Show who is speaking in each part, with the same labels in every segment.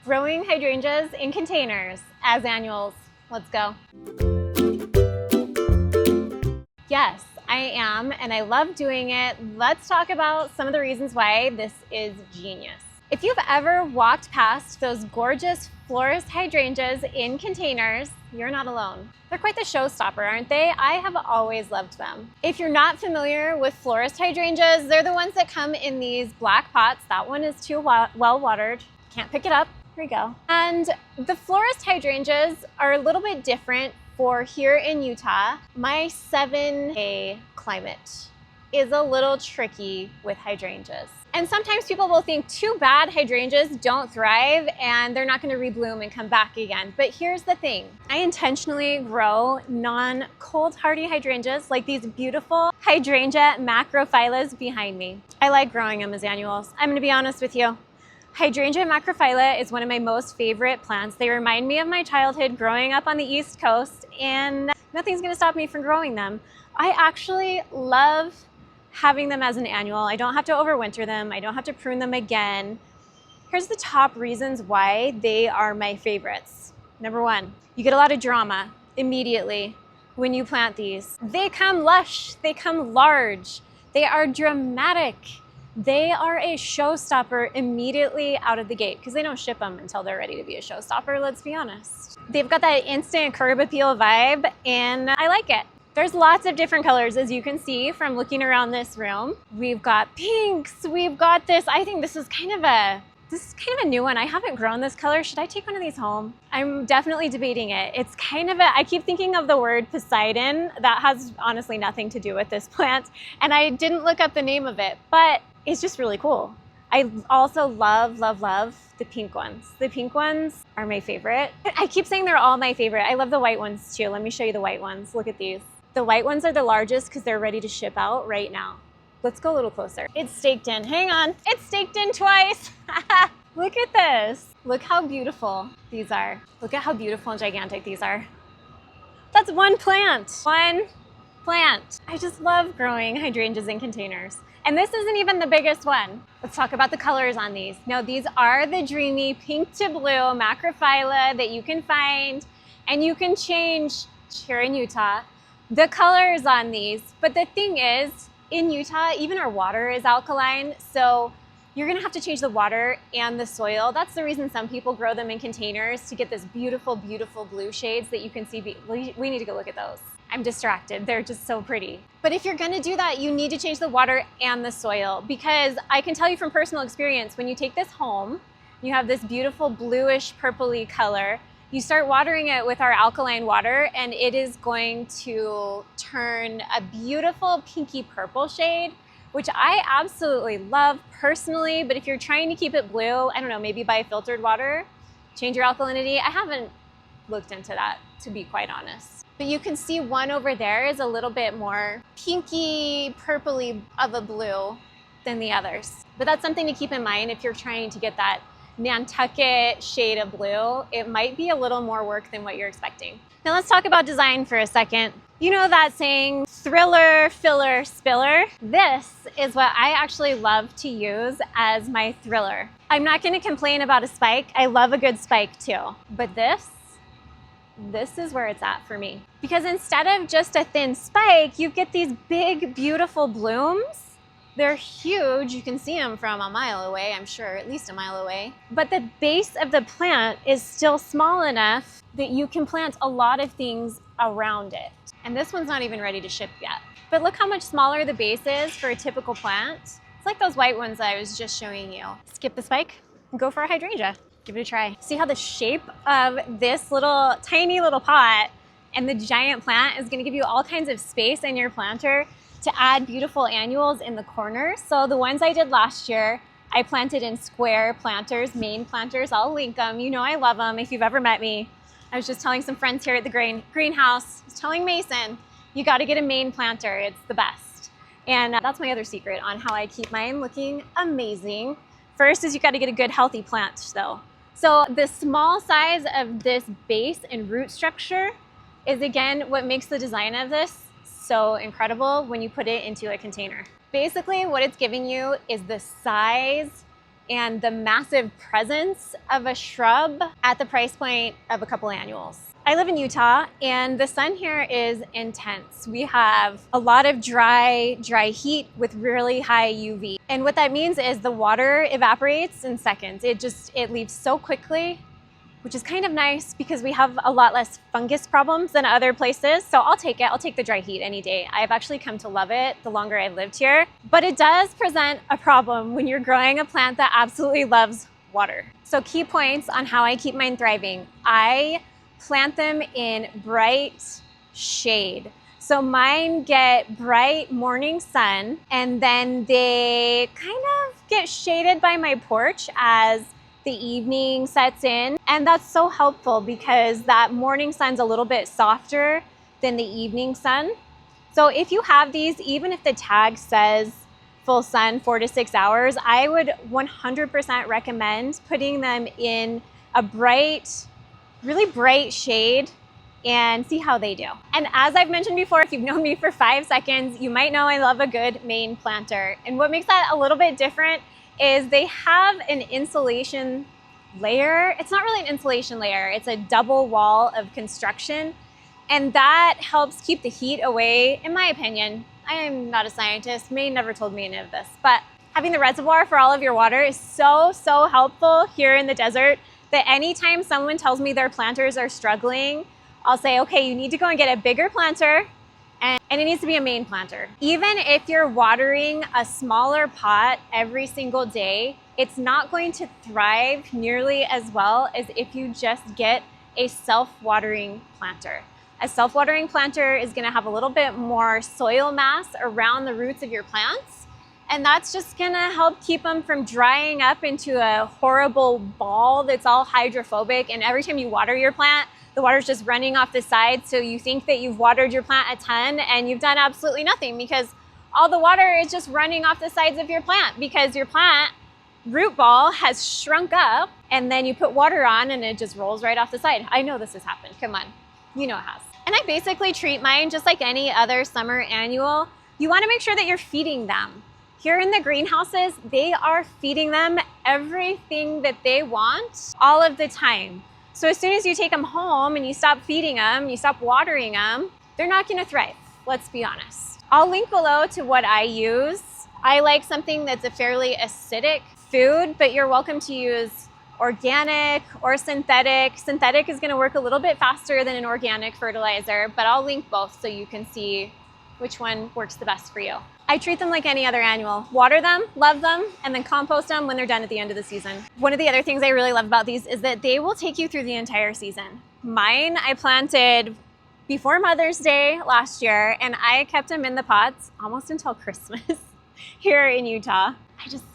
Speaker 1: growing hydrangeas in containers as annuals. Let's go. Yes, I am, and I love doing it. Let's talk about some of the reasons why this is genius. If you've ever walked past those gorgeous Florist Hydrangeas in containers, you're not alone. They're quite the showstopper, aren't they? I have always loved them. If you're not familiar with Florist Hydrangeas, they're the ones that come in these black pots. That one is too well watered. Can't pick it up. Here we go. And the Florist Hydrangeas are a little bit different for here in Utah. My 7A climate is a little tricky with hydrangeas. And sometimes people will think too bad hydrangeas don't thrive and they're not going to rebloom and come back again. But here's the thing. I intentionally grow non-cold hardy hydrangeas like these beautiful hydrangea macrophyllas behind me. I like growing them as annuals. I'm going to be honest with you. Hydrangea macrophylla is one of my most favorite plants. They remind me of my childhood growing up on the East Coast, and nothing's going to stop me from growing them. I actually love having them as an annual. I don't have to overwinter them. I don't have to prune them again. Here's the top reasons why they are my favorites. Number one, you get a lot of drama immediately when you plant these. They come lush, they come large, they are dramatic. They are a showstopper immediately out of the gate because they don't ship them until they're ready to be a showstopper, let's be honest. They've got that instant curb appeal vibe and I like it. There's lots of different colors as you can see from looking around this room. We've got pinks, we've got this. I think this is kind of a new one. I haven't grown this color. Should I take one of these home? I'm definitely debating it. It's kind of I keep thinking of the word Poseidon. That has honestly nothing to do with this plant. And I didn't look up the name of it, but it's just really cool. I also love, love, love the pink ones. The pink ones are my favorite. I keep saying they're all my favorite. I love the white ones too. Let me show you the white ones. Look at these. The white ones are the largest because they're ready to ship out right now. Let's go a little closer. It's staked in. Hang on. It's staked in twice. Look at this. Look how beautiful these are. Look at how beautiful and gigantic these are. That's one plant. One plant. I just love growing hydrangeas in containers. And this isn't even the biggest one. Let's talk about the colors on these. Now, these are the dreamy pink to blue macrophylla that you can find and you can change here in Utah the colors on these. But the thing is, in Utah, even our water is alkaline, so you're gonna have to change the water and the soil. That's the reason some people grow them in containers to get this beautiful, beautiful blue shades that you can see. We need to go look at those. I'm distracted, they're just so pretty. But if you're gonna do that, you need to change the water and the soil because I can tell you from personal experience, when you take this home, you have this beautiful bluish purpley color. You start watering it with our alkaline water and it is going to turn a beautiful pinky purple shade, which I absolutely love personally. But if you're trying to keep it blue, I don't know, maybe buy filtered water, change your alkalinity. I haven't looked into that, to be quite honest. But you can see one over there is a little bit more pinky purpley of a blue than the others. But that's something to keep in mind if you're trying to get that Nantucket shade of blue. It might be a little more work than what you're expecting. Now let's talk about design for a second. You know that saying, thriller, filler, spiller? This is what I actually love to use as my thriller. I'm not gonna complain about a spike. I love a good spike too. But this is where it's at for me. Because instead of just a thin spike, you get these big, beautiful blooms. They're huge. You can see them from a mile away, I'm sure, at least a mile away. But the base of the plant is still small enough that you can plant a lot of things around it. And this one's not even ready to ship yet. But look how much smaller the base is for a typical plant. It's like those white ones I was just showing you. Skip the spike and go for a hydrangea. Give it a try. See how the shape of this little tiny little pot and the giant plant is gonna give you all kinds of space in your planter to add beautiful annuals in the corners. So the ones I did last year, I planted in square planters, Mayne planters. I'll link them. You know I love them if you've ever met me. I was just telling some friends here at the greenhouse, I was telling Mason, you gotta get a Mayne planter, it's the best. And that's my other secret on how I keep mine looking amazing. First is you gotta get a good healthy plant though. So the small size of this base and root structure is again what makes the design of this so incredible when you put it into a container. Basically what it's giving you is the size and the massive presence of a shrub at the price point of a couple annuals. I live in Utah and the sun here is intense. We have a lot of dry heat with really high UV. And what that means is the water evaporates in seconds. It leaves so quickly, which is kind of nice because we have a lot less fungus problems than other places. So I'll take it. I'll take the dry heat any day. I've actually come to love it the longer I've lived here. But it does present a problem when you're growing a plant that absolutely loves water. So key points on how I keep mine thriving. I plant them in bright shade. So mine get bright morning sun and then they kind of get shaded by my porch as the evening sets in. And that's so helpful because that morning sun's a little bit softer than the evening sun. So if you have these, even if the tag says full sun 4 to 6 hours, I would 100% recommend putting them in a really bright shade and see how they do. And as I've mentioned before, if you've known me for 5 seconds, you might know I love a good Mayne planter. And what makes that a little bit different is they have an insulation layer. It's not really an insulation layer, it's a double wall of construction. And that helps keep the heat away, in my opinion. I am not a scientist, Mayne never told me any of this, but having the reservoir for all of your water is so helpful here in the desert that anytime someone tells me their planters are struggling, I'll say, okay, you need to go and get a bigger planter and it needs to be a Mayne planter. Even if you're watering a smaller pot every single day, it's not going to thrive nearly as well as if you just get a self-watering planter. A self-watering planter is gonna have a little bit more soil mass around the roots of your plants, and that's just gonna help keep them from drying up into a horrible ball that's all hydrophobic, and every time you water your plant, the water's just running off the side, so you think that you've watered your plant a ton and you've done absolutely nothing because all the water is just running off the sides of your plant because your plant root ball has shrunk up and then you put water on and it just rolls right off the side. I know this has happened, come on, you know it has. And I basically treat mine just like any other summer annual. You wanna make sure that you're feeding them. Here in the greenhouses, they are feeding them everything that they want all of the time. So as soon as you take them home and you stop feeding them, you stop watering them, they're not gonna thrive, let's be honest. I'll link below to what I use. I like something that's a fairly acidic food, but you're welcome to use organic or synthetic. Synthetic is gonna work a little bit faster than an organic fertilizer, but I'll link both so you can see which one works the best for you. I treat them like any other annual. Water them, love them, and then compost them when they're done at the end of the season. One of the other things I really love about these is that they will take you through the entire season. Mine, I planted before Mother's Day last year, and I kept them in the pots almost until Christmas here in Utah.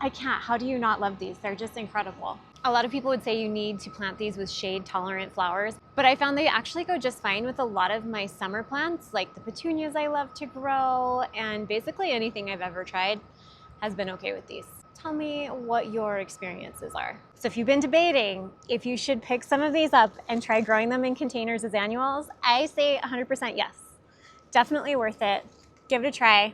Speaker 1: I can't. How do you not love these? They're just incredible. A lot of people would say you need to plant these with shade-tolerant flowers, but I found they actually go just fine with a lot of my summer plants, like the petunias I love to grow, and basically anything I've ever tried has been okay with these. Tell me what your experiences are. So if you've been debating if you should pick some of these up and try growing them in containers as annuals, I say 100% yes. Definitely worth it. Give it a try.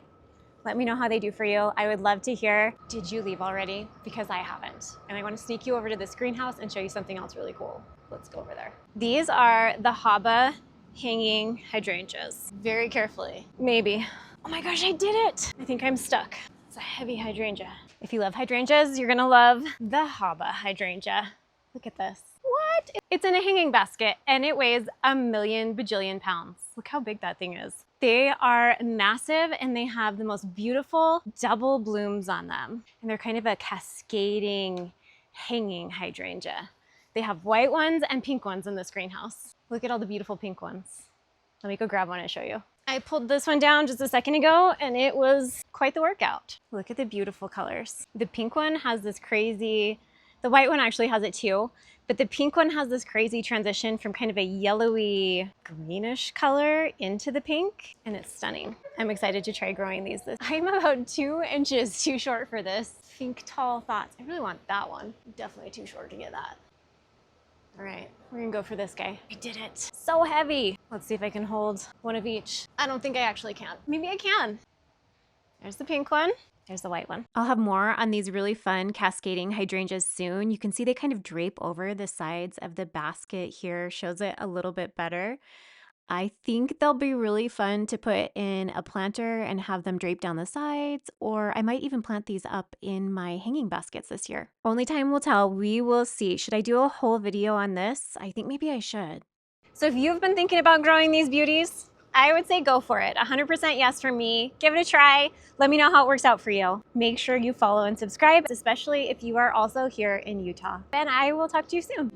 Speaker 1: Let me know how they do for you. I would love to hear, did you leave already? Because I haven't. And I want to sneak you over to this greenhouse and show you something else really cool. Let's go over there. These are the Haba hanging hydrangeas. Very carefully. Maybe. Oh my gosh, I did it. I think I'm stuck. It's a heavy hydrangea. If you love hydrangeas, you're gonna love the Haba hydrangea. Look at this. What? It's in a hanging basket and it weighs a million bajillion pounds. Look how big that thing is. They are massive and they have the most beautiful double blooms on them. And they're kind of a cascading hanging hydrangea. They have white ones and pink ones in this greenhouse. Look at all the beautiful pink ones. Let me go grab one and show you. I pulled this one down just a second ago and it was quite the workout. Look at the beautiful colors. The pink one has this crazy, the white one actually has it too, but the pink one has this crazy transition from kind of a yellowy greenish color into the pink, and it's stunning. I'm excited to try growing these. I'm about 2 inches too short for this. Think tall thoughts. I really want that one. Definitely too short to get that. All right, we're gonna go for this guy. I did it. So heavy. Let's see if I can hold one of each. I don't think I actually can. Maybe I can. There's the pink one. There's the white one. I'll have more on these really fun cascading hydrangeas soon. You can see they kind of drape over the sides of the basket here, shows it a little bit better. I think they'll be really fun to put in a planter and have them drape down the sides, or I might even plant these up in my hanging baskets this year. Only time will tell. We will see. Should I do a whole video on this? I think maybe I should. So if you've been thinking about growing these beauties, I would say go for it. 100% yes from me. Give it a try. Let me know how it works out for you. Make sure you follow and subscribe, especially if you are also here in Utah. And I will talk to you soon.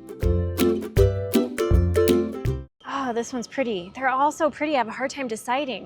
Speaker 1: Oh, this one's pretty. They're all so pretty. I have a hard time deciding.